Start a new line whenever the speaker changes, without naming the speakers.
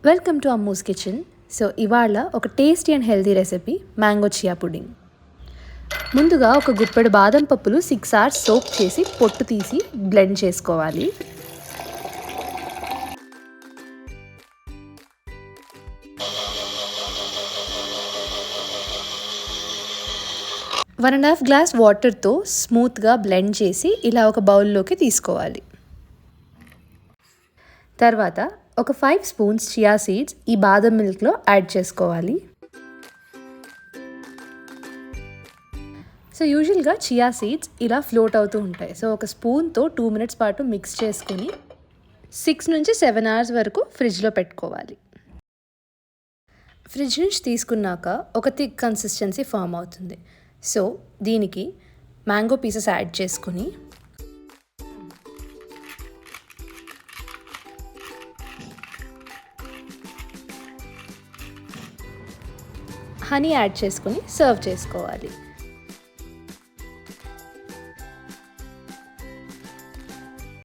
Welcome to Ammu's kitchen. So ఇవాళ ఒక tasty and healthy recipe mango chia pudding. ముందుగా ఒక గుప్పెడు బాదం పప్పులు 6 hours సోక్ చేసి పొట్టు తీసి బ్లెండ్ చేసుకోవాలి. వన్ అండ్ హాఫ్ గ్లాస్ వాటర్తో స్మూత్గా బ్లెండ్ చేసి ఇలా ఒక బౌల్లోకి తీసుకోవాలి. తర్వాత ఒక 5 spoons చియా సీడ్స్ ఈ బాదం మిల్క్లో యాడ్ చేసుకోవాలి. సో యూజువల్గా చియా సీడ్స్ ఇలా ఫ్లోట్ అవుతూ ఉంటాయి. సో ఒక స్పూన్తో 2 minutes పాటు మిక్స్ చేసుకొని 6 నుంచి 7 hours వరకు ఫ్రిడ్జ్లో పెట్టుకోవాలి. ఫ్రిడ్జ్ నుంచి తీసుకున్నాక ఒక థిక్ కన్సిస్టెన్సీ ఫామ్ అవుతుంది. సో దీనికి మ్యాంగో పీసెస్ యాడ్ చేసుకొని హనీ యాడ్ చేసుకొని సర్వ్ చేసుకోవాలి.